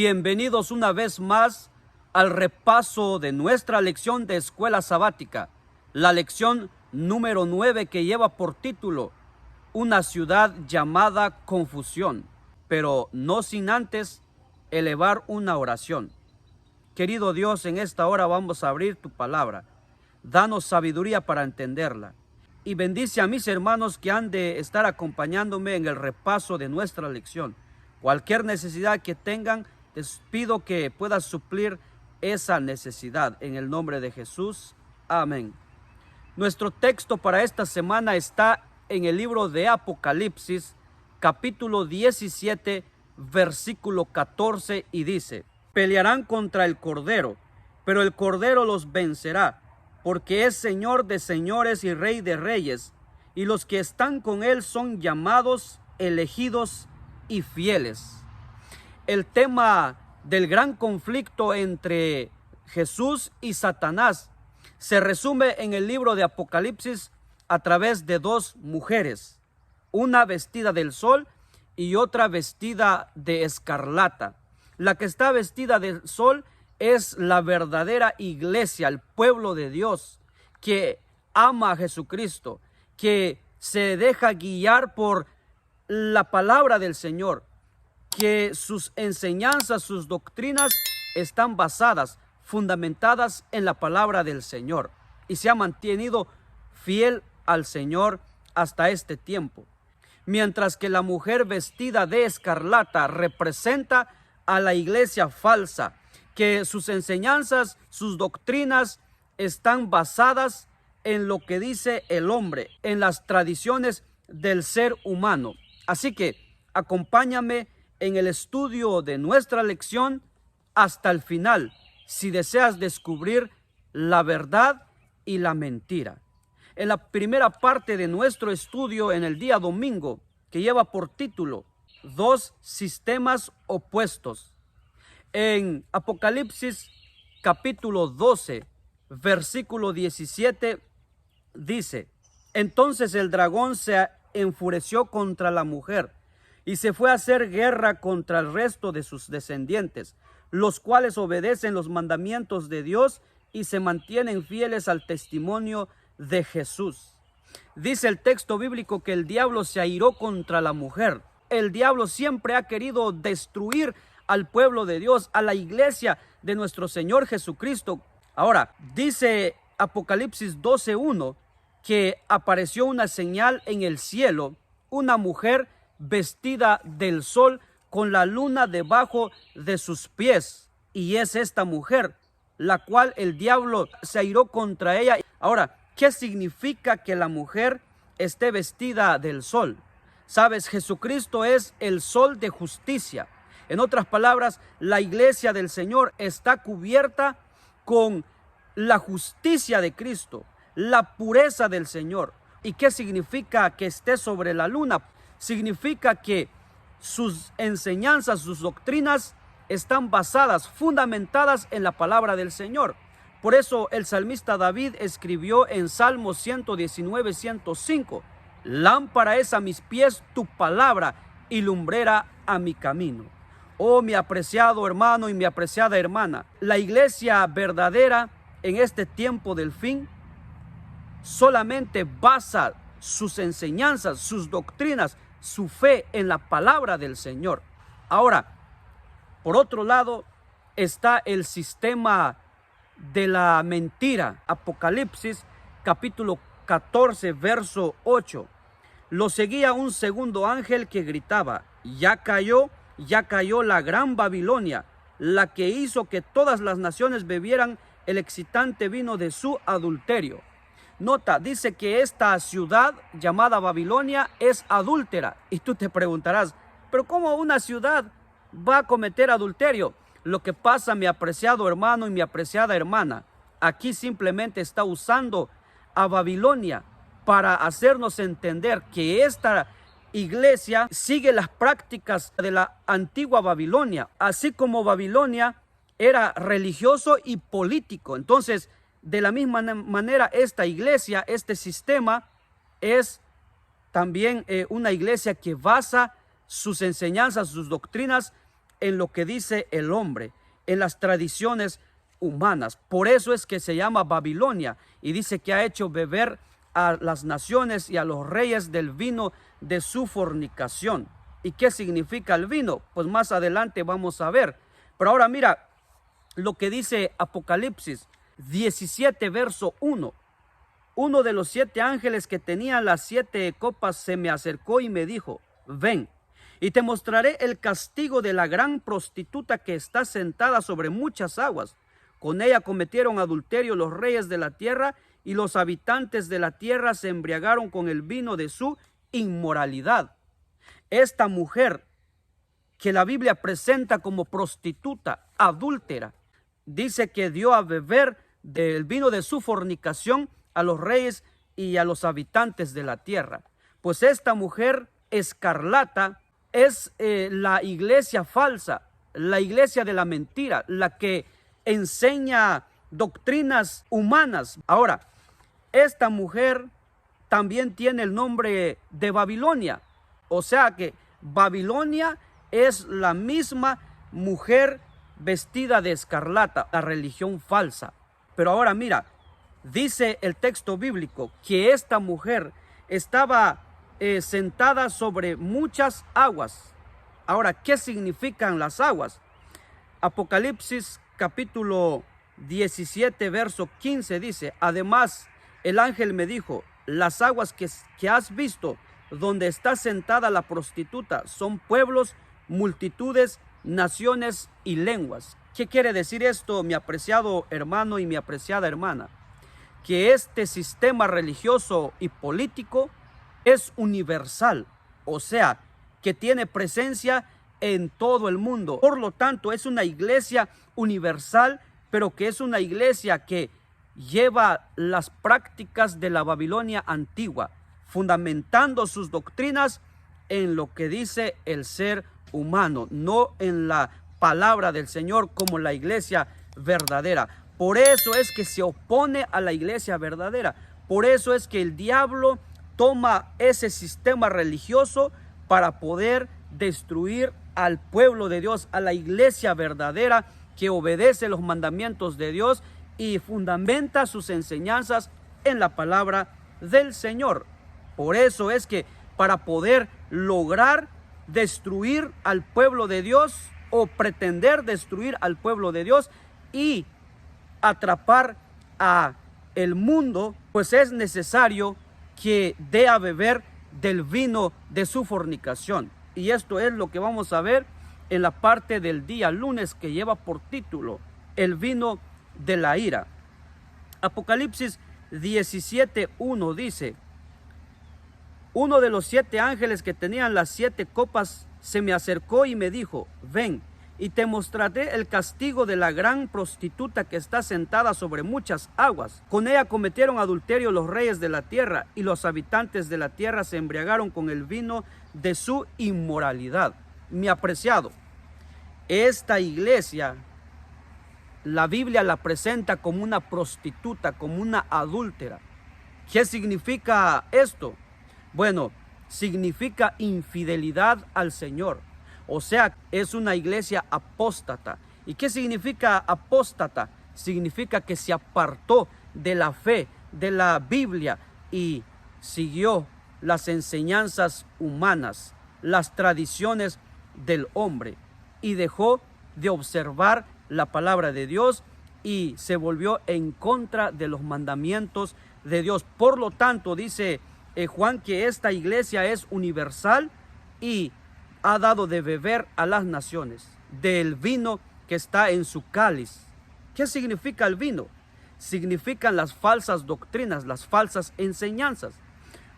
Bienvenidos una vez más al repaso de nuestra lección de escuela sabática, la lección número 9 que lleva por título Una ciudad llamada confusión, pero no sin antes elevar una oración. Querido Dios, en esta hora vamos a abrir tu palabra. Danos sabiduría para entenderla. Y bendice a mis hermanos que han de estar acompañándome en el repaso de nuestra lección. Cualquier necesidad que tengan, les pido que puedas suplir esa necesidad en el nombre de Jesús. Amén. Nuestro texto para esta semana está en el libro de Apocalipsis, capítulo 17, versículo 14, y dice: pelearán contra el Cordero, pero el Cordero los vencerá, porque es Señor de señores y Rey de reyes, y los que están con él son llamados, elegidos y fieles. El tema del gran conflicto entre Jesús y Satanás se resume en el libro de Apocalipsis a través de dos mujeres, una vestida del sol y otra vestida de escarlata. La que está vestida del sol es la verdadera iglesia, el pueblo de Dios, que ama a Jesucristo, que se deja guiar por la palabra del Señor, que sus enseñanzas, sus doctrinas están basadas, fundamentadas en la palabra del Señor, y se ha mantenido fiel al Señor hasta este tiempo. Mientras que la mujer vestida de escarlata representa a la iglesia falsa, que sus enseñanzas, sus doctrinas están basadas en lo que dice el hombre, en las tradiciones del ser humano. Así que acompáñame en el estudio de nuestra lección hasta el final, si deseas descubrir la verdad y la mentira. En la primera parte de nuestro estudio en el día domingo, que lleva por título Dos sistemas opuestos, en Apocalipsis capítulo 12, versículo 17, dice: entonces el dragón se enfureció contra la mujer y se fue a hacer guerra contra el resto de sus descendientes, los cuales obedecen los mandamientos de Dios y se mantienen fieles al testimonio de Jesús. Dice el texto bíblico que el diablo se airó contra la mujer. El diablo siempre ha querido destruir al pueblo de Dios, a la iglesia de nuestro Señor Jesucristo. Ahora, dice Apocalipsis 12:1 que apareció una señal en el cielo, una mujer vestida del sol con la luna debajo de sus pies, y es esta mujer la cual el diablo se airó contra ella. Ahora, ¿qué significa que la mujer esté vestida del sol? Sabes, Jesucristo es el sol de justicia. En otras palabras, la iglesia del Señor está cubierta con la justicia de Cristo, la pureza del Señor. ¿Y qué significa que esté sobre la luna? Significa que sus enseñanzas, sus doctrinas están basadas, fundamentadas en la palabra del Señor. Por eso el salmista David escribió en Salmo 119, 105: lámpara es a mis pies tu palabra y lumbrera a mi camino. Oh, mi apreciado hermano y mi apreciada hermana, la iglesia verdadera en este tiempo del fin solamente basa sus enseñanzas, sus doctrinas, su fe en la palabra del Señor. Ahora, por otro lado, está el sistema de la mentira. Apocalipsis capítulo 14, verso 8. Lo seguía un segundo ángel que gritaba: ya cayó la gran Babilonia, la que hizo que todas las naciones bebieran el excitante vino de su adulterio. Nota, dice que esta ciudad llamada Babilonia es adúltera. Y tú te preguntarás, ¿pero cómo una ciudad va a cometer adulterio? Lo que pasa, mi apreciado hermano y mi apreciada hermana, aquí simplemente está usando a Babilonia para hacernos entender que esta iglesia sigue las prácticas de la antigua Babilonia, así como Babilonia era religioso y político. Entonces, de la misma manera, esta iglesia, este sistema, es también una iglesia que basa sus enseñanzas, sus doctrinas en lo que dice el hombre, en las tradiciones humanas. Por eso es que se llama Babilonia, y dice que ha hecho beber a las naciones y a los reyes del vino de su fornicación. ¿Y qué significa el vino? Pues más adelante vamos a ver. Pero ahora mira lo que dice Apocalipsis 17, verso 1. Uno de los 7 ángeles que tenían las 7 copas se me acercó y me dijo: ven, y te mostraré el castigo de la gran prostituta que está sentada sobre muchas aguas. Con ella cometieron adulterio los reyes de la tierra, y los habitantes de la tierra se embriagaron con el vino de su inmoralidad. Esta mujer que la Biblia presenta como prostituta, adúltera, dice que dio a beber del vino de su fornicación a los reyes y a los habitantes de la tierra. Pues esta mujer escarlata es la iglesia falsa, la iglesia de la mentira, la que enseña doctrinas humanas. Ahora, esta mujer también tiene el nombre de Babilonia. O sea que Babilonia es la misma mujer vestida de escarlata, la religión falsa. Pero ahora mira, dice el texto bíblico que esta mujer estaba sentada sobre muchas aguas. Ahora, ¿qué significan las aguas? Apocalipsis capítulo 17, verso 15 dice: además, el ángel me dijo: las aguas que has visto, donde está sentada la prostituta, son pueblos, multitudes, naciones y lenguas. ¿Qué quiere decir esto, mi apreciado hermano y mi apreciada hermana? Que este sistema religioso y político es universal, o sea, que tiene presencia en todo el mundo. Por lo tanto, es una iglesia universal, pero que es una iglesia que lleva las prácticas de la Babilonia antigua, fundamentando sus doctrinas en lo que dice el ser humano, no en la palabra del Señor como la iglesia verdadera. Por eso es que se opone a la iglesia verdadera. Por eso es que el diablo toma ese sistema religioso para poder destruir al pueblo de Dios, a la iglesia verdadera que obedece los mandamientos de Dios y fundamenta sus enseñanzas en la palabra del Señor. Por eso es que para poder lograr destruir al pueblo de Dios o pretender destruir al pueblo de Dios y atrapar a el mundo, pues es necesario que dé a beber del vino de su fornicación. Y esto es lo que vamos a ver en la parte del día lunes, que lleva por título el vino de la ira. Apocalipsis 17:1 dice: uno de los 7 ángeles que tenían las 7 copas se me acercó y me dijo: ven, y te mostraré el castigo de la gran prostituta que está sentada sobre muchas aguas. Con ella cometieron adulterio los reyes de la tierra, y los habitantes de la tierra se embriagaron con el vino de su inmoralidad. Mi apreciado, esta iglesia, la Biblia la presenta como una prostituta, como una adúltera. ¿Qué significa esto? Bueno, significa infidelidad al Señor. O sea, es una iglesia apóstata. ¿Y qué significa apóstata? Significa que se apartó de la fe, de la Biblia, y siguió las enseñanzas humanas, las tradiciones del hombre, y dejó de observar la palabra de Dios y se volvió en contra de los mandamientos de Dios. Por lo tanto, dice Juan que esta iglesia es universal y ha dado de beber a las naciones del vino que está en su cáliz. ¿Qué significa el vino? Significan las falsas doctrinas, las falsas enseñanzas.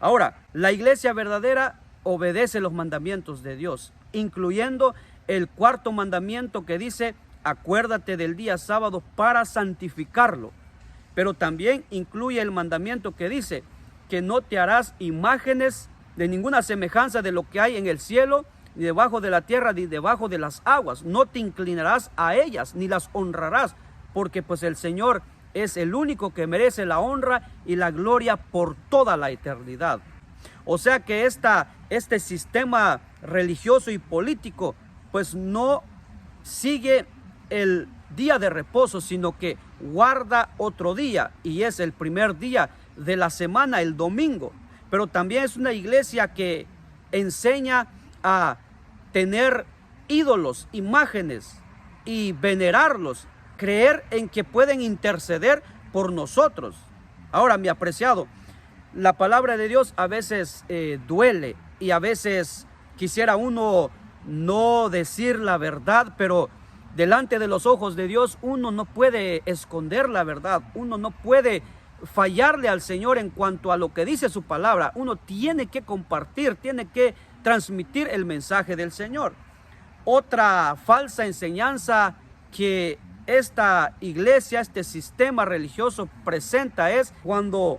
Ahora, la iglesia verdadera obedece los mandamientos de Dios, incluyendo el 4.º mandamiento que dice: acuérdate del día sábado para santificarlo. Pero también incluye el mandamiento que dice que no te harás imágenes de ninguna semejanza de lo que hay en el cielo, ni debajo de la tierra, ni debajo de las aguas. No te inclinarás a ellas, ni las honrarás, porque pues el Señor es el único que merece la honra y la gloria por toda la eternidad. O sea que este sistema religioso y político pues no sigue el día de reposo, sino que guarda otro día, y es el primer día de la semana, el domingo. Pero también es una iglesia que enseña a tener ídolos, imágenes, y venerarlos, creer en que pueden interceder por nosotros. Ahora, mi apreciado, la palabra de Dios a veces duele, y a veces quisiera uno no decir la verdad, pero delante de los ojos de Dios uno no puede esconder la verdad, uno no puede fallarle al Señor en cuanto a lo que dice su palabra. Uno tiene que compartir, tiene que transmitir el mensaje del Señor. Otra falsa enseñanza que esta iglesia, este sistema religioso presenta es cuando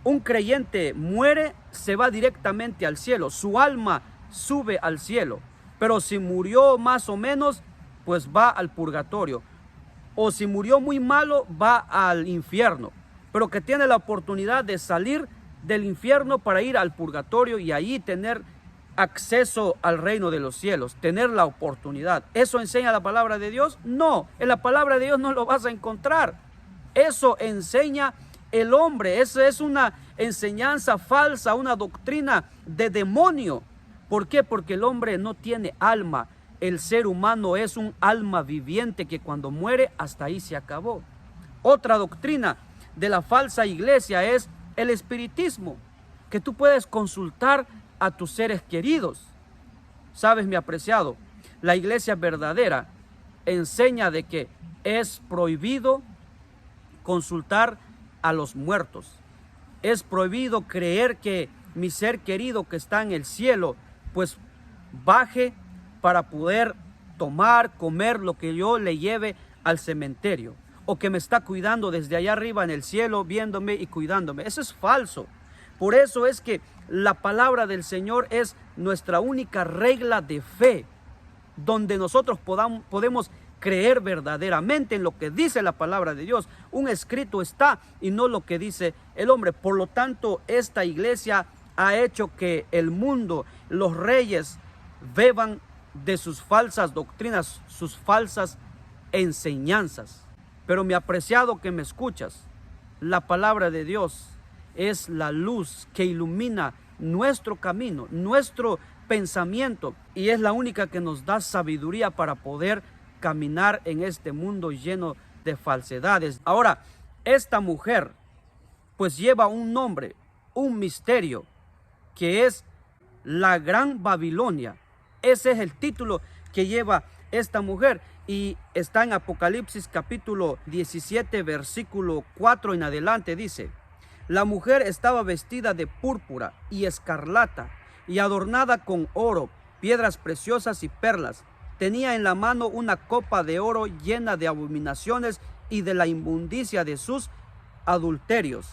un creyente muere, se va directamente al cielo, su alma sube al cielo, pero si murió más o menos, pues va al purgatorio, o si murió muy malo, va al infierno, pero que tiene la oportunidad de salir del infierno para ir al purgatorio y allí tener acceso al reino de los cielos, tener la oportunidad. ¿Eso enseña la palabra de Dios? No, en la palabra de Dios no lo vas a encontrar. Eso enseña el hombre, eso es una enseñanza falsa, una doctrina de demonio. ¿Por qué? Porque el hombre no tiene alma. El ser humano es un alma viviente que cuando muere, hasta ahí se acabó. Otra doctrina de la falsa iglesia es el espiritismo, que tú puedes consultar a tus seres queridos. Sabes, mi apreciado, la iglesia verdadera enseña de que es prohibido consultar a los muertos. Es prohibido creer que mi ser querido que está en el cielo, pues baje para poder tomar, comer lo que yo le lleve al cementerio, o que me está cuidando desde allá arriba en el cielo, viéndome y cuidándome. Eso es falso. Por eso es que la palabra del Señor es nuestra única regla de fe, donde nosotros podemos creer verdaderamente en lo que dice la palabra de Dios. Un escrito está y no lo que dice el hombre. Por lo tanto, esta iglesia ha hecho que el mundo, los reyes, beban de sus falsas doctrinas, sus falsas enseñanzas. Pero mi apreciado que me escuchas, la palabra de Dios es la luz que ilumina nuestro camino, nuestro pensamiento, y es la única que nos da sabiduría para poder caminar en este mundo lleno de falsedades. Ahora, esta mujer pues lleva un nombre, un misterio, que es la Gran Babilonia. Ese es el título que lleva esta mujer, y está en Apocalipsis capítulo 17, versículo 4 en adelante. Dice: la mujer estaba vestida de púrpura y escarlata y adornada con oro, piedras preciosas y perlas. Tenía en la mano una copa de oro llena de abominaciones y de la inmundicia de sus adulterios.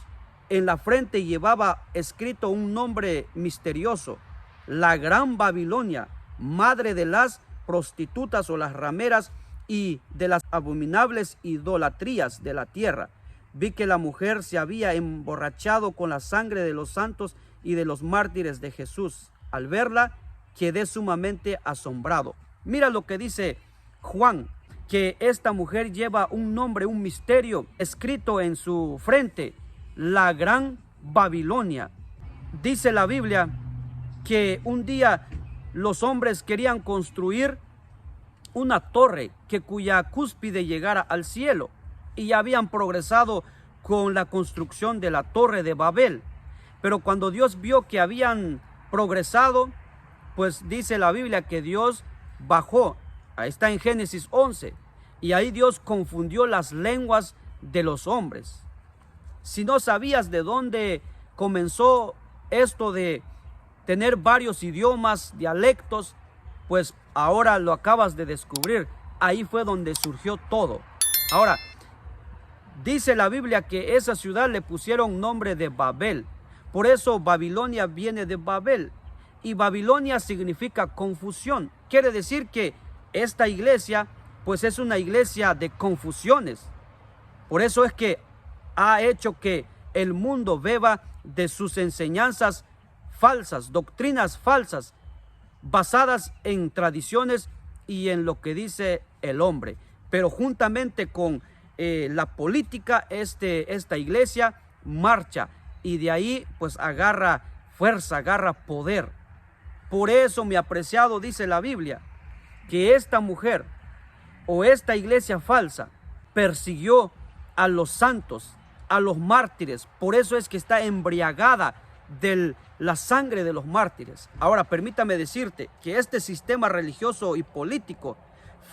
En la frente llevaba escrito un nombre misterioso: la Gran Babilonia, madre de las prostitutas o las rameras y de las abominables idolatrías de la tierra. Vi que la mujer se había emborrachado con la sangre de los santos y de los mártires de Jesús. Al verla, quedé sumamente asombrado. Mira lo que dice Juan, que esta mujer lleva un nombre, un misterio escrito en su frente: la Gran Babilonia. Dice la Biblia que un día los hombres querían construir una torre cuya cúspide llegara al cielo, y ya habían progresado con la construcción de la torre de Babel. Pero cuando Dios vio que habían progresado, pues dice la Biblia que Dios bajó. Ahí está en Génesis 11. Y ahí Dios confundió las lenguas de los hombres. Si no sabías de dónde comenzó esto de tener varios idiomas, dialectos, pues ahora lo acabas de descubrir. Ahí fue donde surgió todo. Ahora, dice la Biblia que esa ciudad le pusieron nombre de Babel. Por eso Babilonia viene de Babel. Y Babilonia significa confusión. Quiere decir que esta iglesia pues es una iglesia de confusiones. Por eso es que ha hecho que el mundo beba de sus enseñanzas falsas, doctrinas falsas, basadas en tradiciones y en lo que dice el hombre. Pero juntamente con la política, esta iglesia marcha y de ahí pues agarra fuerza, agarra poder. Por eso, mi apreciado, dice la Biblia, que esta mujer o esta iglesia falsa persiguió a los santos, a los mártires. Por eso es que está embriagada de la sangre de los mártires. Ahora, permítame decirte que este sistema religioso y político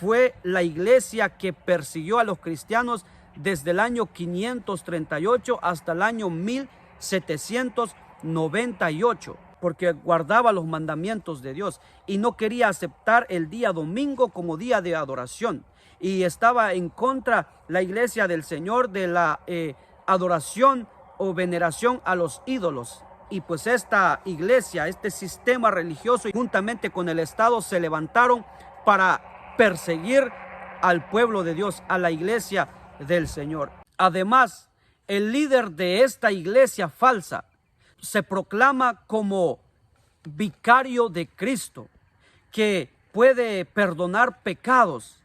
fue la iglesia que persiguió a los cristianos desde el año 538 hasta el año 1798, porque guardaba los mandamientos de Dios y no quería aceptar el día domingo como día de adoración. Y estaba en contra la iglesia del Señor de la adoración o veneración a los ídolos. Y pues esta iglesia, este sistema religioso, juntamente con el Estado, se levantaron para perseguir al pueblo de Dios, a la iglesia del Señor. Además, el líder de esta iglesia falsa se proclama como vicario de Cristo, que puede perdonar pecados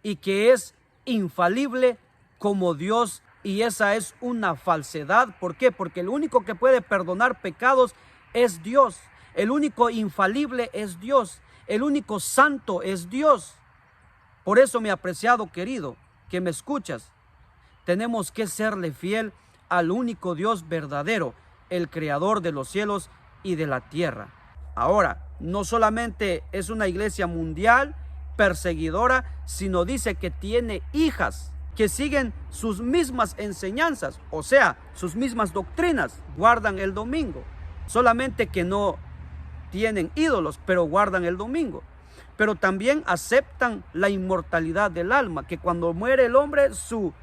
y que es infalible como Dios. Y esa es una falsedad. ¿Por qué? Porque el único que puede perdonar pecados es Dios. El único infalible es Dios. El único santo es Dios. Por eso, mi apreciado querido, que me escuchas, tenemos que serle fiel al único Dios verdadero, el creador de los cielos y de la tierra. Ahora, no solamente es una iglesia mundial perseguidora, sino dice que tiene hijas que siguen sus mismas enseñanzas, o sea, sus mismas doctrinas, guardan el domingo. Solamente que no tienen ídolos, pero guardan el domingo. Pero también aceptan la inmortalidad del alma, que cuando muere el hombre, su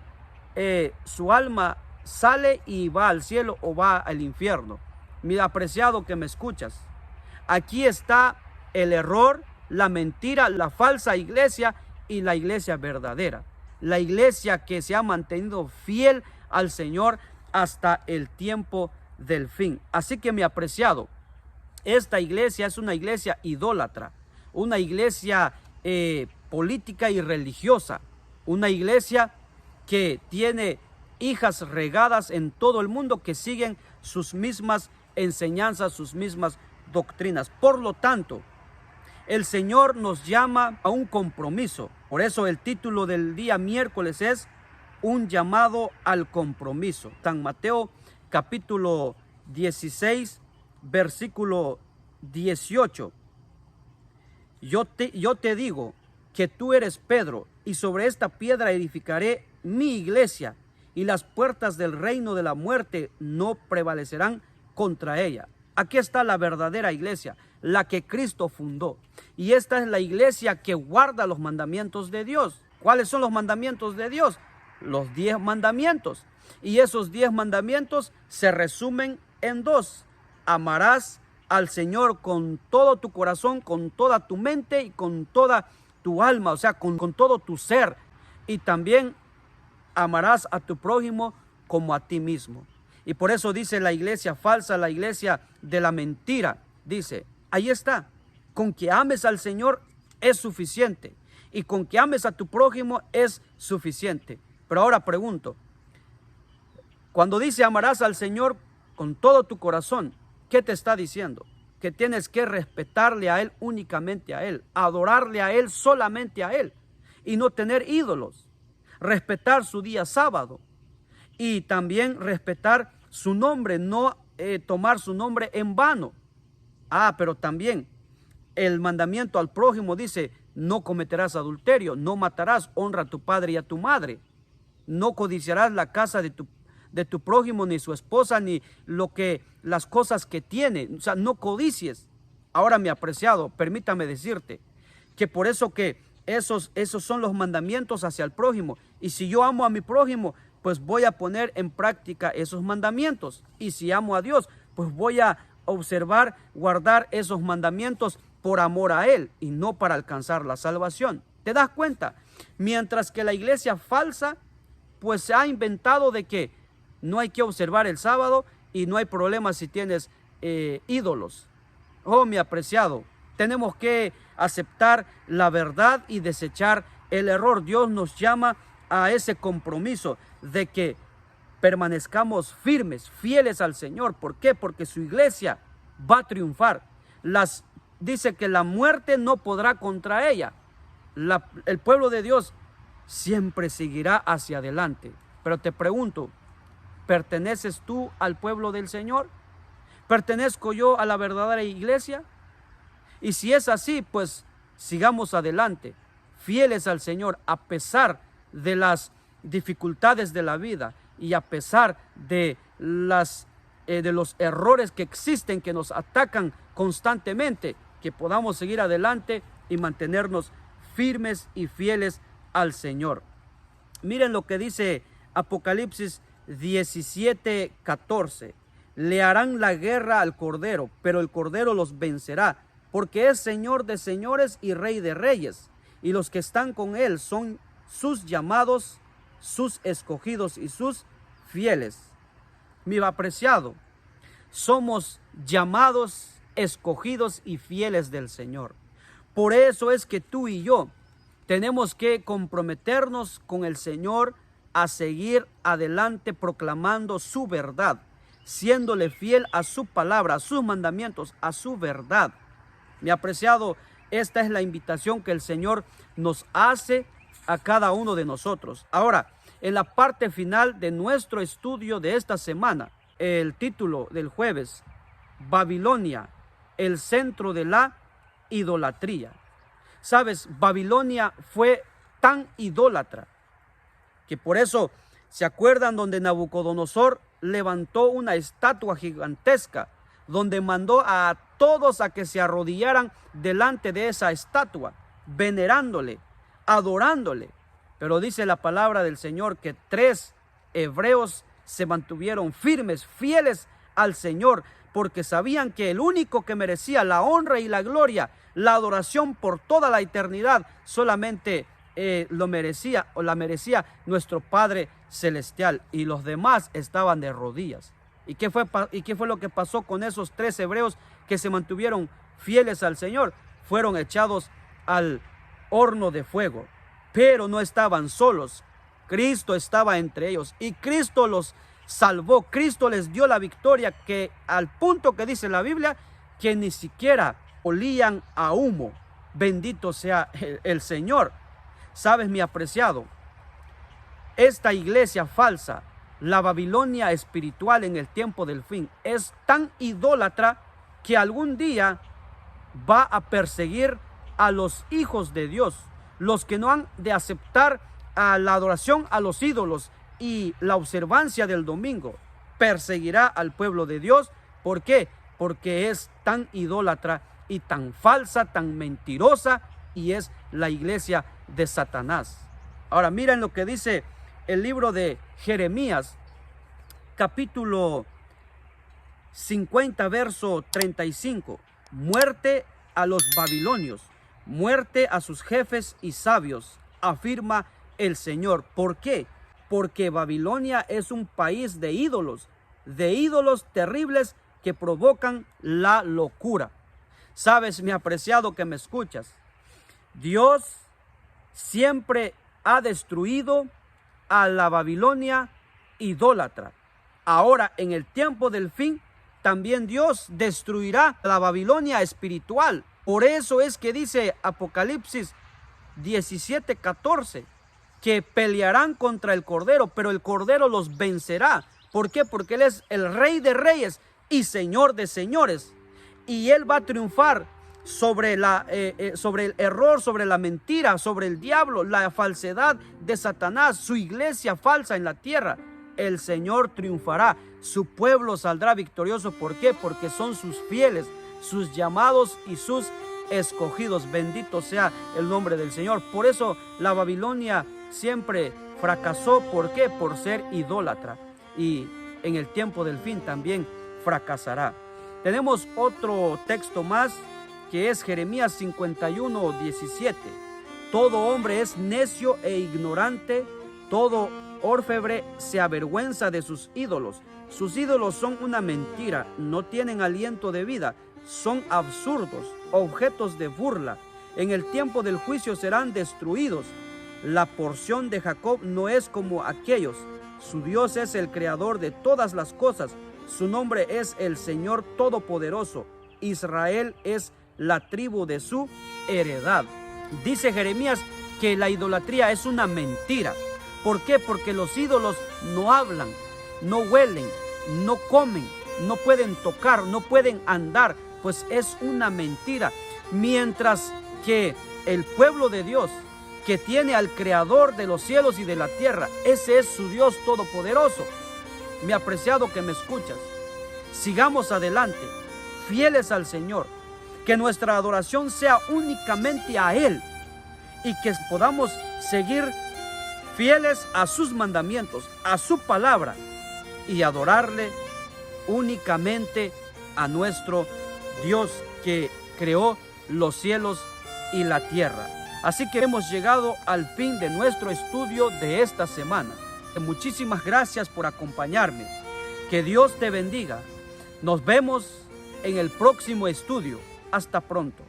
alma sale y va al cielo o va al infierno. Mi apreciado que me escuchas, aquí está el error, la mentira, la falsa iglesia y la iglesia verdadera. La iglesia que se ha mantenido fiel al Señor hasta el tiempo del fin. Así que, mi apreciado, esta iglesia es una iglesia idólatra, una iglesia política y religiosa, una iglesia que tiene hijas regadas en todo el mundo que siguen sus mismas enseñanzas, sus mismas doctrinas. Por lo tanto, el Señor nos llama a un compromiso. Por eso el título del día miércoles es un llamado al compromiso. San Mateo capítulo 16, versículo 18. Yo te digo que tú eres Pedro, y sobre esta piedra edificaré mi iglesia, y las puertas del reino de la muerte no prevalecerán contra ella. Aquí está la verdadera iglesia, la que Cristo fundó. Y esta es la iglesia que guarda los mandamientos de Dios. ¿Cuáles son los mandamientos de Dios? Los 10 mandamientos. Y esos 10 mandamientos se resumen en 2. Amarás al Señor con todo tu corazón, con toda tu mente y con toda tu alma, o sea, con todo tu ser. Y también amarás a tu prójimo como a ti mismo. Y por eso dice la iglesia falsa, la iglesia de la mentira, dice, ahí está, con que ames al Señor es suficiente, y con que ames a tu prójimo es suficiente. Pero ahora pregunto, cuando dice amarás al Señor con todo tu corazón, ¿qué te está diciendo? Que tienes que respetarle a Él, únicamente a Él, adorarle a Él, solamente a Él, y no tener ídolos, respetar su día sábado, y también respetar su nombre, no tomar su nombre en vano. Pero también el mandamiento al prójimo dice, no cometerás adulterio, no matarás, honra a tu padre y a tu madre, no codiciarás la casa de tu prójimo, ni su esposa, ni las cosas que tiene, o sea, no codicies. Ahora, mi apreciado, permítame decirte que por eso que esos son los mandamientos hacia el prójimo, y si yo amo a mi prójimo, pues voy a poner en práctica esos mandamientos, y si amo a Dios, pues voy a observar, guardar esos mandamientos por amor a Él y no para alcanzar la salvación. ¿Te das cuenta? Mientras que la iglesia falsa pues se ha inventado de que no hay que observar el sábado y no hay problema si tienes ídolos. Oh, mi apreciado, Tenemos que aceptar la verdad y desechar el error. Dios nos llama a ese compromiso de que permanezcamos firmes, fieles al Señor. ¿Por qué? Porque su iglesia va a triunfar. Dice que la muerte no podrá contra ella. El pueblo de Dios siempre seguirá hacia adelante. Pero te pregunto, ¿perteneces tú al pueblo del Señor? ¿Pertenezco yo a la verdadera iglesia? Y si es así, pues sigamos adelante, fieles al Señor, a pesar de las dificultades de la vida y a pesar de los errores que existen, que nos atacan constantemente, que podamos seguir adelante y mantenernos firmes y fieles al Señor. Miren lo que dice Apocalipsis 17:14. Le harán la guerra al Cordero, pero el Cordero los vencerá, porque es Señor de señores y Rey de reyes, y los que están con él son sus llamados, sus escogidos y sus fieles. Mi apreciado, somos llamados, escogidos y fieles del Señor. Por eso es que tú y yo tenemos que comprometernos con el Señor a seguir adelante proclamando su verdad, siéndole fiel a su palabra, a sus mandamientos, a su verdad. Mi apreciado, esta es la invitación que el Señor nos hace a cada uno de nosotros. Ahora, en la parte final de nuestro estudio de esta semana, el título del jueves, Babilonia, el centro de la idolatría. Sabes, Babilonia fue tan idólatra que por eso, ¿se acuerdan donde Nabucodonosor levantó una estatua gigantesca, donde mandó a todos a que se arrodillaran delante de esa estatua, venerándole, adorándole? Pero dice la palabra del Señor que 3 hebreos se mantuvieron firmes, fieles al Señor, porque sabían que el único que merecía la honra y la gloria, la adoración por toda la eternidad, solamente la merecía nuestro Padre Celestial, y los demás estaban de rodillas. ¿Y qué fue lo que pasó con esos 3 hebreos que se mantuvieron fieles al Señor? Fueron echados al horno de fuego, pero no estaban solos. Cristo estaba entre ellos y Cristo los salvó. Cristo les dio la victoria, que al punto que dice la Biblia que ni siquiera olían a humo. Bendito sea el Señor. Sabes, mi apreciado, esta iglesia falsa, la Babilonia espiritual en el tiempo del fin, es tan idólatra que algún día va a perseguir a los hijos de Dios, los que no han de aceptar a la adoración a los ídolos y la observancia del domingo. Perseguirá al pueblo de Dios. ¿Por qué? Porque es tan idólatra y tan falsa, tan mentirosa, y es la iglesia de Satanás. Ahora miren lo que dice el libro de Jeremías, capítulo 50, verso 35. Muerte a los babilonios, muerte a sus jefes y sabios, afirma el Señor. ¿Por qué? Porque Babilonia es un país de ídolos terribles que provocan la locura. Sabes, mi apreciado que me escuchas, Dios siempre ha destruido a la Babilonia idólatra. Ahora, en el tiempo del fin, también Dios destruirá a la Babilonia espiritual. Por eso es que dice Apocalipsis 17:14, que pelearán contra el Cordero, pero el Cordero los vencerá. ¿Por qué? Porque Él es el Rey de reyes y Señor de señores. Y Él va a triunfar sobre el error, sobre la mentira, sobre el diablo, la falsedad de Satanás, su iglesia falsa en la tierra. El Señor triunfará, su pueblo saldrá victorioso. ¿Por qué? Porque son sus fieles, sus llamados y sus escogidos. Bendito sea el nombre del Señor. Por eso la Babilonia siempre fracasó. ¿Por qué? Por ser idólatra. Y en el tiempo del fin también fracasará. Tenemos otro texto más, que es Jeremías 51:17. Todo hombre es necio e ignorante, todo orfebre se avergüenza de sus ídolos. Sus ídolos son una mentira, no tienen aliento de vida, son absurdos, objetos de burla. En el tiempo del juicio serán destruidos. La porción de Jacob no es como aquellos. Su Dios es el creador de todas las cosas. Su nombre es el Señor Todopoderoso. Israel es la tribu de su heredad. Dice Jeremías que la idolatría es una mentira. ¿Por qué? Porque los ídolos no hablan, no huelen, no comen, no pueden tocar, no pueden andar, pues es una mentira. Mientras que el pueblo de Dios, que tiene al Creador de los cielos y de la tierra, ese es su Dios todopoderoso. Mi apreciado que me escuchas, sigamos adelante, fieles al Señor, que nuestra adoración sea únicamente a Él y que podamos seguir fieles a sus mandamientos, a su palabra y adorarle únicamente a nuestro Dios que creó los cielos y la tierra. Así que hemos llegado al fin de nuestro estudio de esta semana. Muchísimas gracias por acompañarme. Que Dios te bendiga. Nos vemos en el próximo estudio. Hasta pronto.